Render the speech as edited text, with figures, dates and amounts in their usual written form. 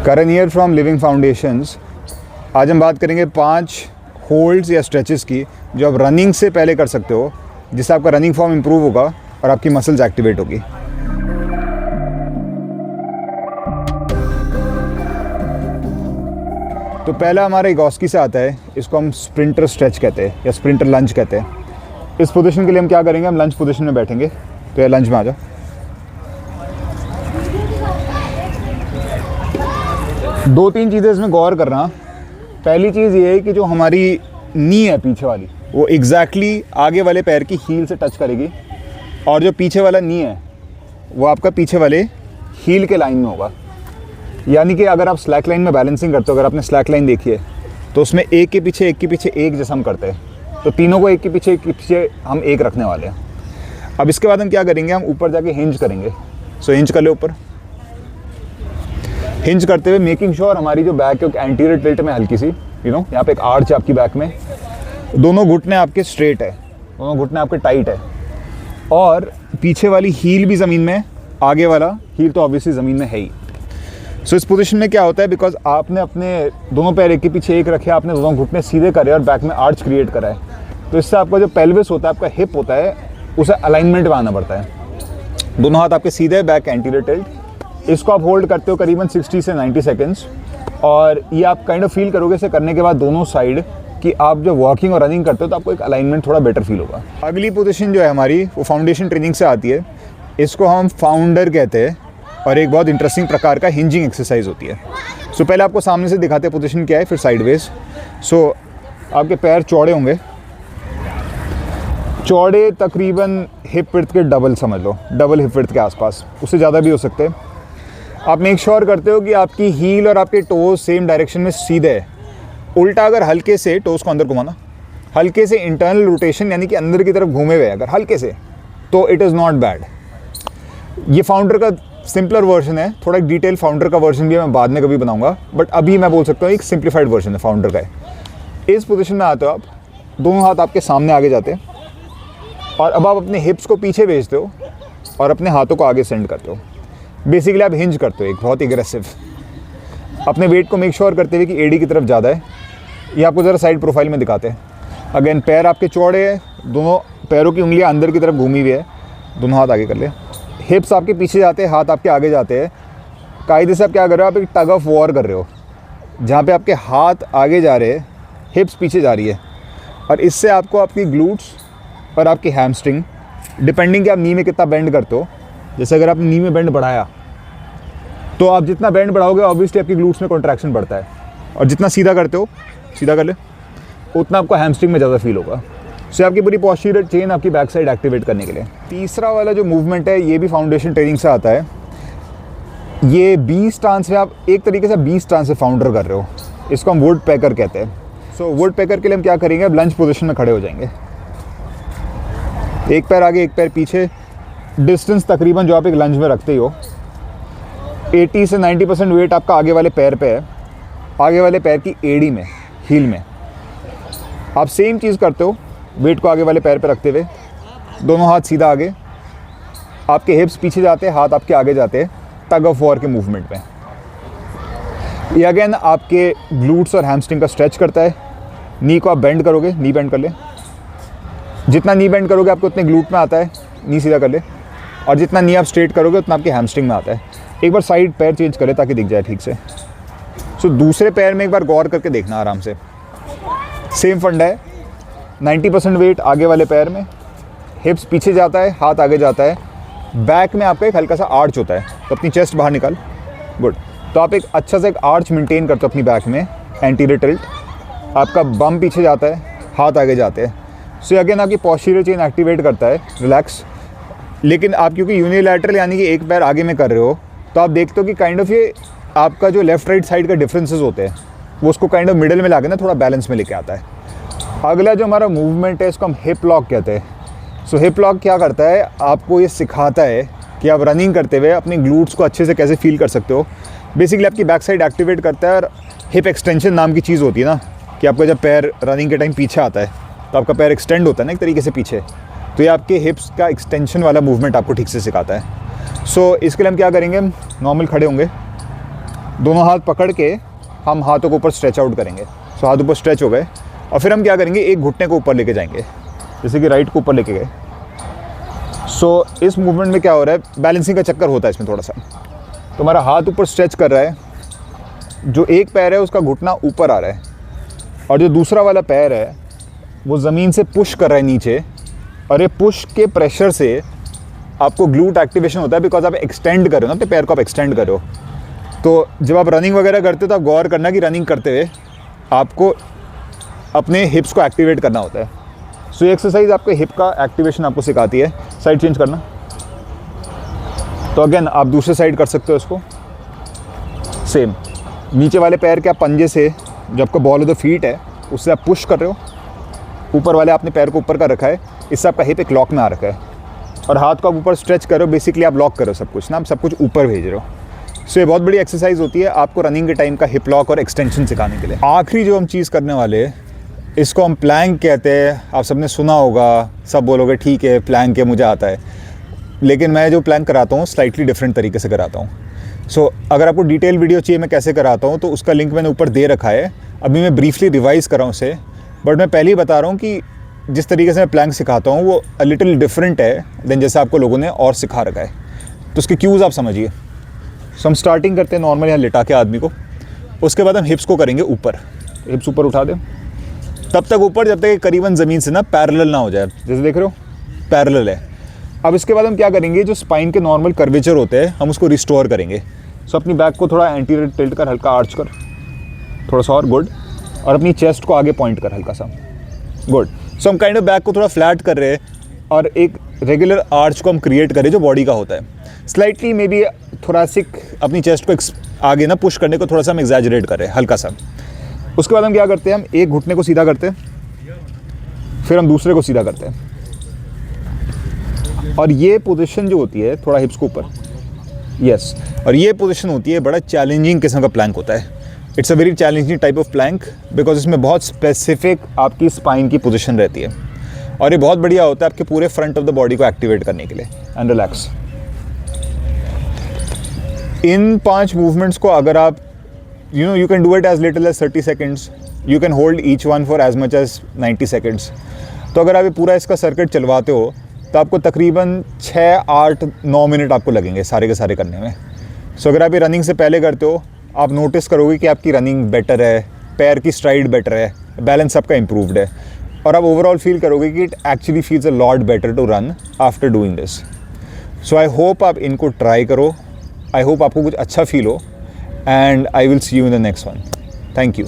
Karan here from living foundations. आज हम बात करेंगे 5 होल्ड्स या स्ट्रेचेस की जो आप रनिंग से पहले कर सकते हो, जिससे आपका रनिंग फॉर्म इंप्रूव होगा और आपकी मसल्स एक्टिवेट होगी। तो पहला हमारा इगोस्की से आता है, इसको हम स्प्रिंटर स्ट्रेच कहते हैं या स्प्रिंटर लंज कहते हैं। इस पोजीशन के लिए हम क्या करेंगे, हम लंज पोजीशन में बैठेंगे। तो ये लंज में आ जाओ। दो तीन चीज़ें इसमें गौर करना। पहली चीज़ ये है कि जो हमारी नी है पीछे वाली, वो एग्जैक्टली आगे वाले पैर की हील से टच करेगी, और जो पीछे वाला नी है वो आपका पीछे वाले हील के लाइन में होगा। यानी कि अगर आप स्लैक लाइन में बैलेंसिंग करते हो, अगर आपने स्लैक लाइन देखी है तो उसमें एक के पीछे एक जैसा हम करते हैं, तो तीनों को एक के पीछे हम एक रखने वाले हैं। अब इसके बाद हम क्या करेंगे, हम ऊपर जाके हिंज करेंगे। सो हिंज कर ले ऊपर। हिंज करते हुए मेकिंग श्योर हमारी जो बैक है एंटीरियर टिल्ट में हल्की सी, यहाँ पे एक आर्च है आपकी बैक में, दोनों घुटने आपके स्ट्रेट है, दोनों घुटने आपके टाइट है, और पीछे वाली हील भी ज़मीन में, आगे वाला हील तो ऑब्वियसली ज़मीन में है ही। सो इस पोजीशन में क्या होता है, बिकॉज आपने अपने दोनों पैर एक के पीछे एक रखे, आपने दोनों घुटने सीधे करे और बैक में आर्च क्रिएट करा है, तो इससे आपका जो पेल्विस होता है, आपका हिप होता है, उसे अलाइनमेंट में आना पड़ता है। दोनों हाथ आपके सीधे, बैक एंटीरियर टिल्ट। इसको आप होल्ड करते हो करीबन 60 से 90 सेकेंड्स, और ये आप काइंड ऑफ फील करोगे इसे करने के बाद दोनों साइड कि आप जब वॉकिंग और रनिंग करते हो तो आपको एक अलाइनमेंट थोड़ा बेटर फील होगा। अगली पोजीशन जो है हमारी, वो फाउंडेशन ट्रेनिंग से आती है। इसको हम फाउंडर कहते हैं, और एक बहुत इंटरेस्टिंग प्रकार का हिंजिंग एक्सरसाइज होती है। सो पहले आपको सामने से दिखाते हैं पोजीशन क्या है, फिर साइडवेज। सो आपके पैर चौड़े होंगे, चौड़े तकरीबन हिप विड्थ के डबल समझ लो, डबल हिप विड्थ के आसपास, उससे ज़्यादा भी हो सकते हैं। आप मेक श्योर करते हो कि आपकी हील और आपके टोज सेम डायरेक्शन में सीधे है। उल्टा अगर हल्के से टोज को अंदर घुमाना, हल्के से इंटरनल रोटेशन यानी कि अंदर की तरफ घूमे हुए अगर हल्के से, तो इट इज़ नॉट बैड। ये फाउंडर का सिंपलर वर्जन है, थोड़ा डिटेल फाउंडर का वर्जन भी मैं बाद में कभी बनाऊंगा, बट अभी मैं बोल सकता हूँ एक सिंप्लीफाइड वर्जन है फाउंडर का। इस पोजीशन में आते हो आप, दोनों हाथ आपके सामने आगे जाते हैं, और अब आप अपने हिप्स को पीछे भेजते हो और अपने हाथों को आगे सेंड करते हो। बेसिकली आप हिंज करते हो, एक बहुत एग्रेसिव, अपने वेट को मेक श्योर करते हुए कि एडी की तरफ ज़्यादा है। ये आपको ज़रा साइड प्रोफाइल में दिखाते हैं। अगेन पैर आपके चौड़े हैं, दोनों पैरों की उंगलियां अंदर की तरफ घूमी हुई है, दोनों हाथ आगे कर ले। हिप्स आपके पीछे जाते हैं, हाथ आपके आगे जाते हैं। कायदे से आप क्या कर रहे हो, आप एक टग ऑफ वॉर कर रहे हो, जहाँ पे आपके हाथ आगे जा रहे हैं, हिप्स पीछे जा रही है, और इससे आपको आपकी ग्लूट्स और आपकी हैमस्ट्रिंग, डिपेंडिंग कि आप नी में कितना बेंड करते हो, जैसे अगर आपने नी में बेंड बढ़ाया तो आप जितना बैंड बढ़ाओगे ऑब्वियसली आपकी ग्लूट्स में कॉन्ट्रैक्शन बढ़ता है, और जितना सीधा करते हो, सीधा कर ले, उतना आपको हैमस्ट्रिंग में ज़्यादा फील होगा। सो आपकी पूरी पोस्टीरियर चेन आपकी बैक साइड एक्टिवेट करने के लिए। तीसरा वाला जो मूवमेंट है, ये भी फाउंडेशन ट्रेनिंग से आता है। ये बी स्टांस में आप एक तरीके से बी स्टांस से फाउंडर कर रहे हो, इसको हम वुड पैकर कहते हैं। सो वुड पैकर के लिए हम क्या करेंगे, अब लंच पोजिशन में खड़े हो जाएंगे, एक पैर आगे एक पैर पीछे, डिस्टेंस तकरीबन जो आप एक लंज में रखते ही हो 80 से 90% वेट आपका आगे वाले पैर पे है, आगे वाले पैर की एड़ी में, हील में। आप सेम चीज़ करते हो, वेट को आगे वाले पैर पे रखते हुए, दोनों हाथ सीधा आगे, आपके हिप्स पीछे जाते हैं, हाथ आपके आगे जाते हैं, टग ऑफ वॉर के मूवमेंट में। ये अगेन आपके ग्लूट्स और हैमस्ट्रिंग का स्ट्रेच करता है। नी को आप बेंड करोगे, नी बेंड कर ले, जितना नी बेंड करोगे आपको उतने ग्लूट में आता है, नी सीधा कर ले, और जितना नी आप स्ट्रेट करोगे उतना आपके हैमस्ट्रिंग में आता है। एक बार साइड पैर चेंज करें ताकि दिख जाए ठीक से। सो दूसरे पैर में एक बार गौर करके देखना आराम से, सेम फंडा है, 90% वेट आगे वाले पैर में, हिप्स पीछे जाता है, हाथ आगे जाता है, बैक में आपका एक हल्का सा आर्च होता है, तो अपनी चेस्ट बाहर निकाल, गुड। तो आप एक अच्छा सा एक आर्च मेंटेन करते हो अपनी बैक में, एंटीरियर टिल्ट, आपका बम पीछे जाता है, हाथ आगे जाते हैं। सो अगेन आपकी पोस्टीरियर चेन एक्टिवेट करता है, रिलैक्स। लेकिन आप क्योंकि यूनिलैटरल यानी कि एक पैर आगे में कर रहे हो, तो आप देखते हो कि काइंड ऑफ ये आपका जो लेफ्ट राइट साइड का डिफरेंसेस होते हैं, वो उसको काइंड ऑफ मिडिल में लाके ना थोड़ा बैलेंस में लेके आता है। अगला जो हमारा मूवमेंट है, इसको हम हिप लॉक कहते हैं। सो हिप लॉक क्या करता है, आपको ये सिखाता है कि आप रनिंग करते हुए अपने ग्लूट्स को अच्छे से कैसे फील कर सकते हो। बेसिकली आपकी बैक साइड एक्टिवेट करता है, और हिप एक्सटेंशन नाम की चीज़ होती है ना, कि आपका जब पैर रनिंग के टाइम पीछे आता है तो आपका पैर एक्सटेंड होता है ना एक तरीके से पीछे, तो ये आपके हिप्स का एक्सटेंशन वाला मूवमेंट आपको ठीक से सिखाता है। सो इसके लिए हम क्या करेंगे, नॉर्मल खड़े होंगे, दोनों हाथ पकड़ के हम हाथों को ऊपर स्ट्रेच आउट करेंगे। सो हाथ ऊपर स्ट्रेच हो गए और फिर हम क्या करेंगे, एक घुटने को ऊपर लेके जाएंगे, जैसे कि राइट को ऊपर लेके गए। सो इस मूवमेंट में क्या हो रहा है, बैलेंसिंग का चक्कर होता है इसमें थोड़ा सा। तो हमारा हाथ ऊपर स्ट्रेच कर रहा है, जो एक पैर है उसका घुटना ऊपर आ रहा है और जो दूसरा वाला पैर है वो ज़मीन से पुश कर रहा है नीचे, और ये पुश के प्रेशर से आपको ग्लूट एक्टिवेशन होता है, बिकॉज आप एक्सटेंड कर रहे हो ना, अपने पैर को आप एक्सटेंड कर रहे हो। तो जब आप रनिंग वगैरह करते हो तो आप गौर करना कि रनिंग करते हुए आपको अपने हिप्स को एक्टिवेट करना होता है। सो ये एक्सरसाइज आपके हिप का एक्टिवेशन आपको सिखाती है। साइड चेंज करना, तो अगेन आप दूसरे साइड कर सकते हो इसको। सेम नीचे वाले पैर के आप पंजे से, जो आपका बॉल ऑफ द फीट है उससे आप पुश कर रहे हो, ऊपर वाले आपने पैर को ऊपर कर रखा है, इससे आपका हिप एक लॉक में आ रखा है, और हाथ को आप ऊपर स्ट्रेच करो, बेसिकली आप लॉक करो सब कुछ ना, आप सब कुछ ऊपर भेज रहे हो। सो ये बहुत बड़ी एक्सरसाइज होती है आपको रनिंग के टाइम का हिप लॉक और एक्सटेंशन सिखाने के लिए। आखिरी जो हम चीज़ करने वाले, इसको हम प्लैंक कहते हैं। आप सबने सुना होगा, सब बोलोगे ठीक है प्लैंक है, मुझे आता है, लेकिन मैं जो प्लैंक कराता हूँ स्लाइटली डिफरेंट तरीके से कराता हूँ। सो अगर आपको डिटेल वीडियो चाहिए मैं कैसे कराता हूँ तो उसका लिंक मैंने ऊपर दे रखा है। अभी मैं ब्रीफली रिवाइज़ कर रहा हूँ उसे, बट मैं पहले ही बता रहा हूँ कि जिस तरीके से मैं प्लैंक सिखाता हूँ वो अ लिटिल डिफरेंट है देन जैसे आपको लोगों ने और सिखा रखा है, तो उसके क्यूज़ आप समझिए। सो हम स्टार्टिंग करते हैं नॉर्मल यहाँ लिटा के आदमी को, उसके बाद हम हिप्स को करेंगे ऊपर, हिप्स ऊपर उठा दें तब तक ऊपर जब तक ये करीबन ज़मीन से ना पैरेलल ना हो जाए, जैसे देख रहे हो पैरेलल है। अब इसके बाद हम क्या करेंगे, जो स्पाइन के नॉर्मल कर्वेचर होते हैं हम उसको रिस्टोर करेंगे। सो अपनी बैक को थोड़ा एंटीरियर टिल्ट कर, हल्का आर्च कर, थोड़ा सा और, गुड, और अपनी चेस्ट को आगे पॉइंट कर हल्का सा, गुड। सो हम काइंड ऑफ बैक को थोड़ा फ्लैट कर रहे हैं और एक रेगुलर आर्च को हम क्रिएट करें जो बॉडी का होता है। स्लाइटली मे बी थोरासिक अपनी चेस्ट को आगे ना पुश करने को थोड़ा सा हम एग्जैजरेट कर रहे हैं हल्का सा। उसके बाद हम क्या करते हैं, हम एक घुटने को सीधा करते हैं, फिर हम दूसरे को सीधा करते हैं, और ये पोजीशन जो होती है थोड़ा हिप्स को ऊपर, यस, और ये पोजीशन होती है बड़ा चैलेंजिंग किस्म का प्लैंक होता है। It's a very challenging type of Planck because इसमें बहुत स्पेसिफिक आपकी स्पाइन की पोजीशन रहती है, और ये बहुत बढ़िया होता है आपके पूरे फ्रंट ऑफ द बॉडी को एक्टिवेट करने के लिए। And relax. इन 5 मूवमेंट्स को अगर आप you can do it as little as 30 seconds, you can hold each one for as much as 90 seconds। तो अगर आप ये पूरा इसका सर्किट चलवाते हो तो आपको तकरीबन 6, 8, 9 मिनट आपको लगेंगे सारे के सारे करने में। सो अगर आप ये रनिंग से पहले करते हो आप नोटिस करोगे कि आपकी रनिंग बेटर है, पैर की स्ट्राइड बेटर है, बैलेंस आपका इम्प्रूव्ड है, और आप ओवरऑल फील करोगे कि it actually feels a lot better to run after doing this. So I hope आप इनको ट्राई करो, आई होप आपको कुछ अच्छा फील हो, and I will see you in the next one. Thank you.